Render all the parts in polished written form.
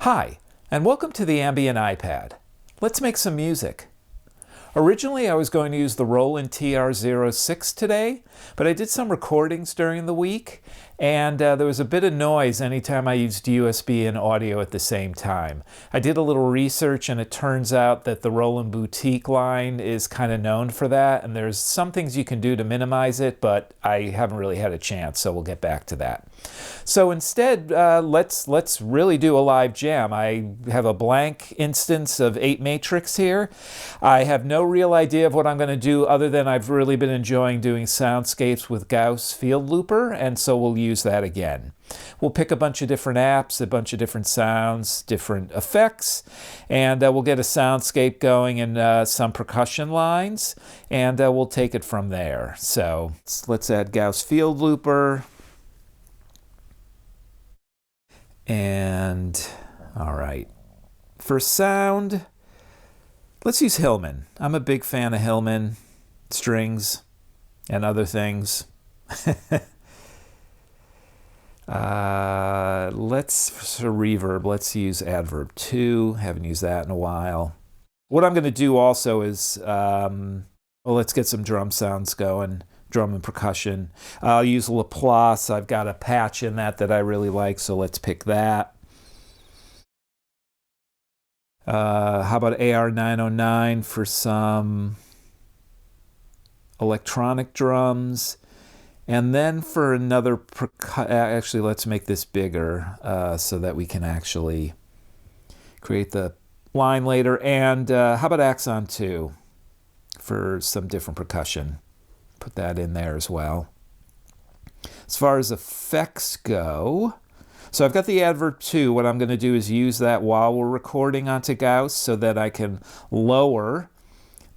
Hi, and welcome to the Ambient iPad. Let's make some music. Originally, I was going to use the Roland TR-06 today, but I did some recordings during the week, and there was a bit of noise anytime I used USB and audio at the same time. I did a little research, and it turns out that the Roland Boutique line is kind of known for that, and there's some things you can do to minimize it, but I haven't really had a chance, so we'll get back to that. So instead, let's really do a live jam. I have a blank instance of 8 Matrix here. I have no real idea of what I'm going to do other than I've really been enjoying doing soundscapes with Gauss Field Looper, and so we'll use that again. We'll pick a bunch of different apps, a bunch of different sounds, different effects, and we'll get a soundscape going and some percussion lines, and we'll take it from there. So let's add Gauss Field Looper. And all right, for sound, let's use Hillman. I'm a big fan of Hillman strings and other things. Let's, for reverb, let's use Adverb 2. Haven't used that in a while. What I'm going to do also is, well, let's get some drum sounds going. Drum and percussion. I'll use Laplace. I've got a patch in that I really like, so let's pick that. How about AR-909 for some electronic drums? And then for another actually, let's make this bigger so that we can actually create the line later. And how about Axon 2 for some different percussion? Put that in there as well. As far as effects go, so I've got the Adverb 2. What I'm going to do is use that while we're recording onto Gauss so that I can lower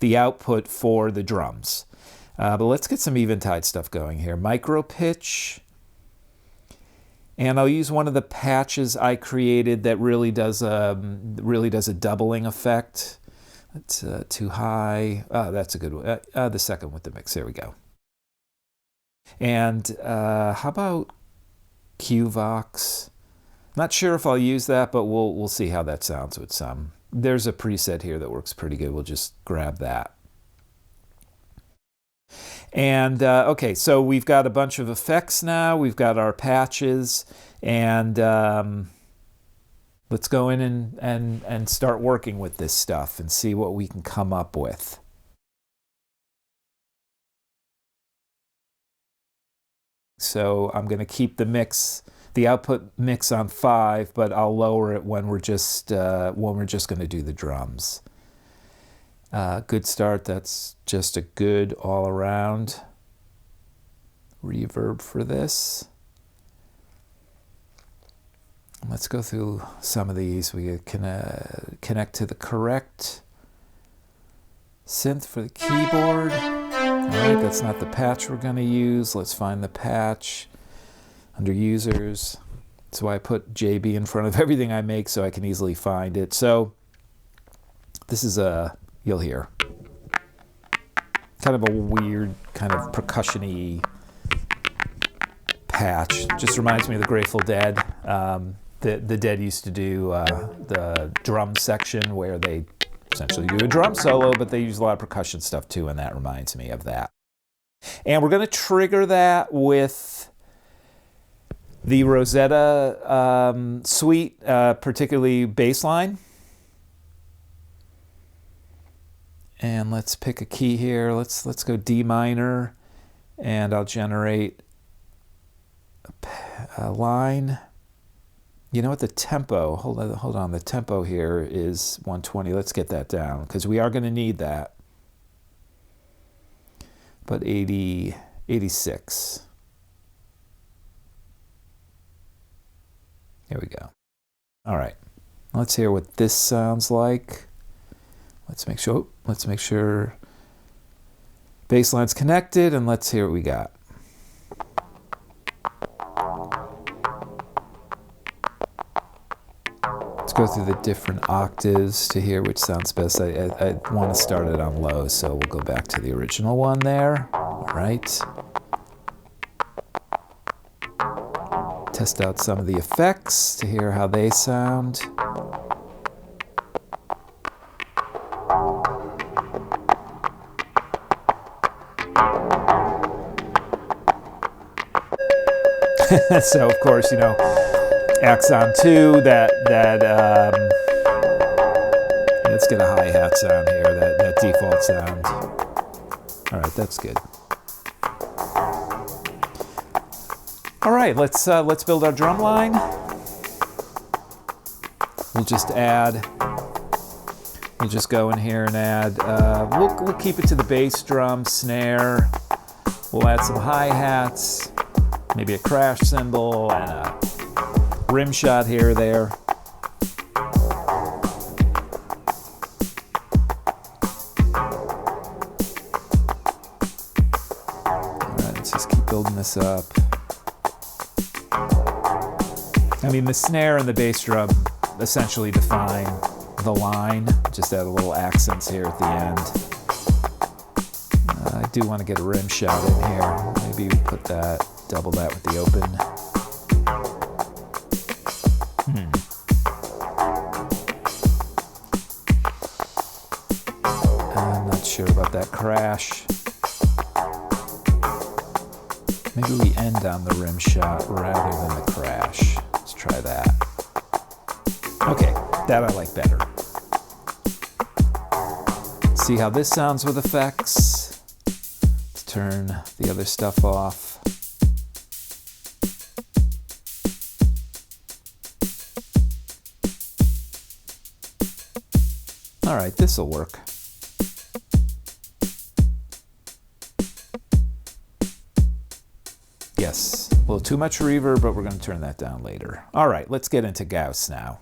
the output for the drums. But let's get some Eventide stuff going here. MicroPitch. And I'll use one of the patches I created that really does a doubling effect. That's too high. Oh, that's a good one. The second with the mix. There we go. And how about QVox? Not sure if I'll use that, but we'll see how that sounds with some. There's a preset here that works pretty good. We'll just grab that. And okay, so we've got a bunch of effects now. We've got our patches, and let's go in and start working with this stuff and see what we can come up with. So I'm going to keep the output mix on 5, but I'll lower it when we're just going to do the drums. Good start. That's just a good all-around reverb for this. Let's go through some of these. We can connect to the correct synth for the keyboard. All right, that's not the patch we're going to use. Let's find the patch under users. That's why I put JB in front of everything I make so I can easily find it. So this is you'll hear, kind of a weird kind of percussion-y patch. Just reminds me of the Grateful Dead. The Dead used to do the drum section where they essentially do a drum solo, but they use a lot of percussion stuff too, and that reminds me of that. And we're going to trigger that with the Rosetta suite, particularly bassline. And let's pick a key here. Let's go D minor, and I'll generate a line. You know what, the tempo, hold on, the tempo here is 120. Let's get that down, because we are going to need that. But 86. Here we go. All right, let's hear what this sounds like. Let's make sure bassline's connected, and let's hear what we got. Let's go through the different octaves to hear which sounds best. I want to start it on low, so we'll go back to the original one there. All right. Test out some of the effects to hear how they sound. So of course, you know, Axon 2, let's get a hi-hat sound here, that default sound. All right, that's good. All right, let's build our drum line. We'll just go in here and add, we'll keep it to the bass drum, snare. We'll add some hi-hats, maybe a crash cymbal, and a rim shot here or there. All right, let's just keep building this up. I mean, the snare and the bass drum essentially define the line. Just add a little accents here at the end. I do want to get a rim shot in here. Maybe we put that, double that with the open. I'm not sure about that crash. Maybe we end on the rim shot rather than the crash. Let's try that. Okay, that I like better. See how this sounds with effects. Let's turn the other stuff off. All right, this'll work. Yes, a little too much reverb, but we're going to turn that down later. All right, let's get into Gauss now.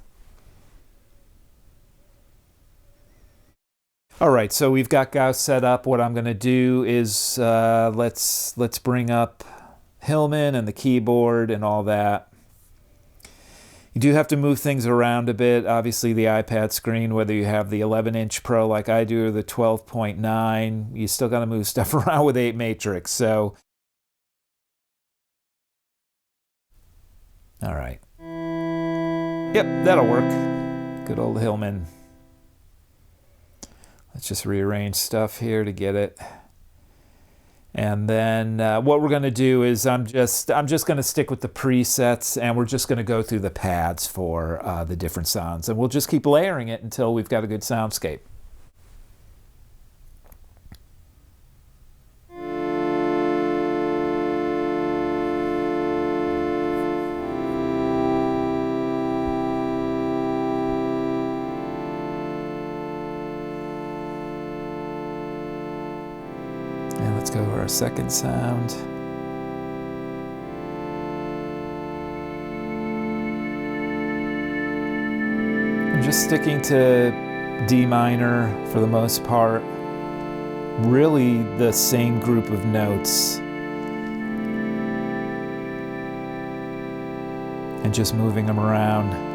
All right, so we've got Gauss set up. What I'm going to do is let's bring up Hillman and the keyboard and all that. You do have to move things around a bit. Obviously, the iPad screen, whether you have the 11-inch Pro like I do or the 12.9, you still got to move stuff around with 8 matrix. So, all right. Yep, that'll work. Good old Hillman. Let's just rearrange stuff here to get it. And then what we're going to do is I'm just going to stick with the presets, and we're just going to go through the pads for the different sounds. And we'll just keep layering it until we've got a good soundscape. Let's go to our second sound. I'm just sticking to D minor for the most part. Really the same group of notes. And just moving them around.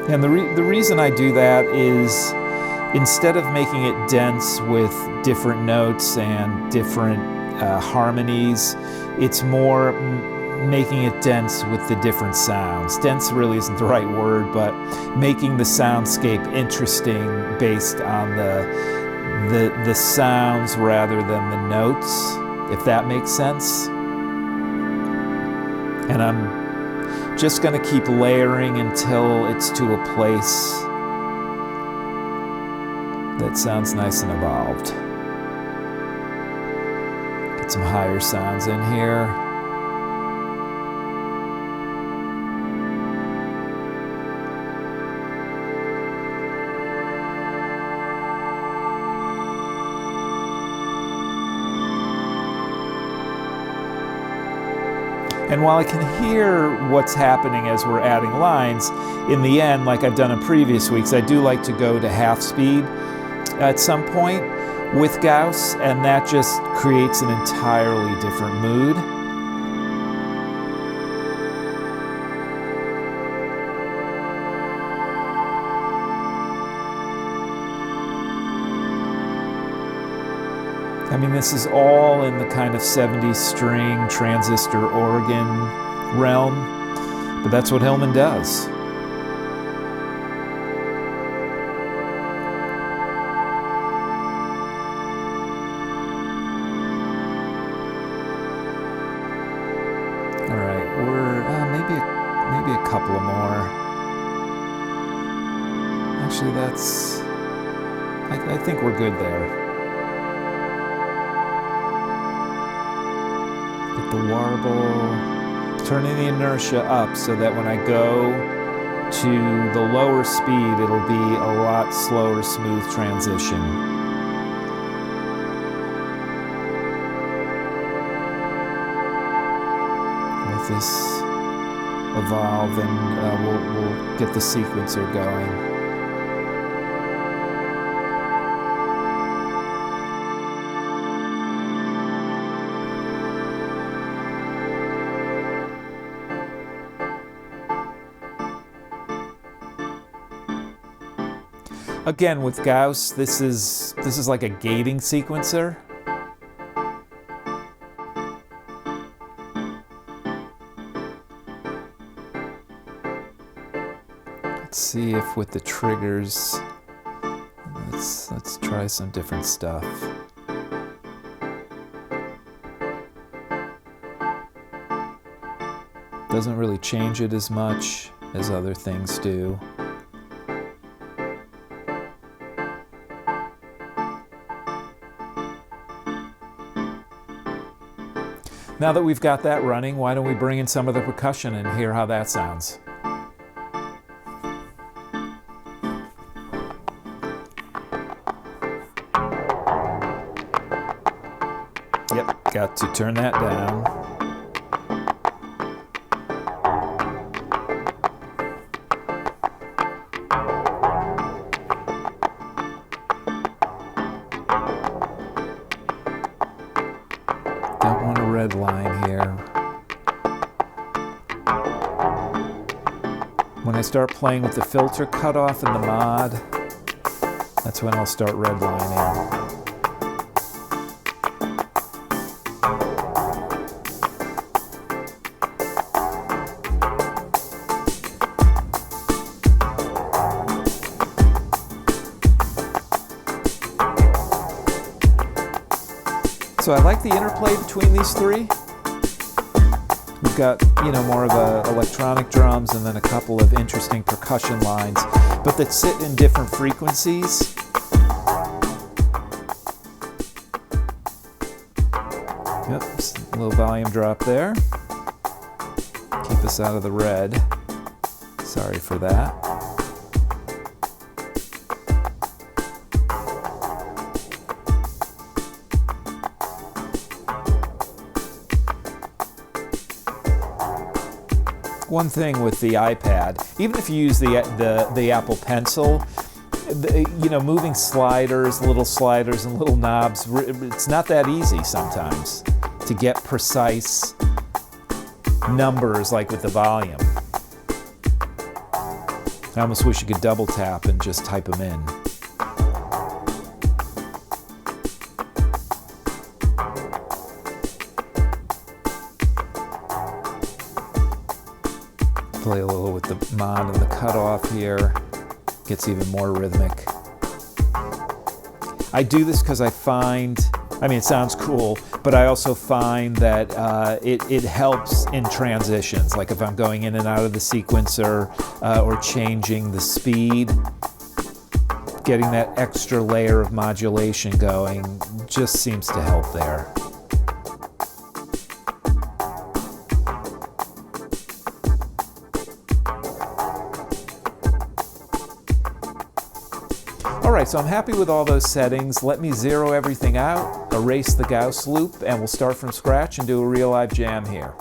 And the reason I do that is instead of making it dense with different notes and different harmonies, it's more making it dense with the different sounds. Dense really isn't the right word, but making the soundscape interesting based on the sounds rather than the notes, if that makes sense. And I'm just going to keep layering until it's to a place that sounds nice and evolved. Get some higher sounds in here. And while I can hear what's happening as we're adding lines, in the end, like I've done in previous weeks, I do like to go to half speed at some point with Gauss, and that just creates an entirely different mood. I mean, this is all in the kind of 70s string transistor organ realm, but that's what Hillman does. All right, we're maybe a couple of more. Actually, that's, I think we're good there. Get the warble, turning the inertia up so that when I go to the lower speed, it'll be a lot slower, smooth transition. Let this evolve and we'll get the sequencer going. Again, with Gauss, this is like a gating sequencer. Let's see if with the triggers, let's try some different stuff. Doesn't really change it as much as other things do. Now that we've got that running, why don't we bring in some of the percussion and hear how that sounds? Yep, got to turn that down. Don't want a red line here. When I start playing with the filter cutoff in the mod, that's when I'll start redlining. So I like the interplay between these three. We've got, more of a electronic drums and then a couple of interesting percussion lines, but that sit in different frequencies. Yep, a little volume drop there. Keep us out of the red. Sorry for that. One thing with the iPad, even if you use the Apple Pencil, moving sliders, and little knobs, it's not that easy sometimes to get precise numbers like with the volume. I almost wish you could double tap and just type them in. Play a little with the mod and the cutoff here. Gets even more rhythmic. I do this because I find, it sounds cool, but I also find that it helps in transitions. Like if I'm going in and out of the sequencer or changing the speed, getting that extra layer of modulation going just seems to help there. Alright, so I'm happy with all those settings. Let me zero everything out, erase the Gauss loop, and we'll start from scratch and do a real live jam here.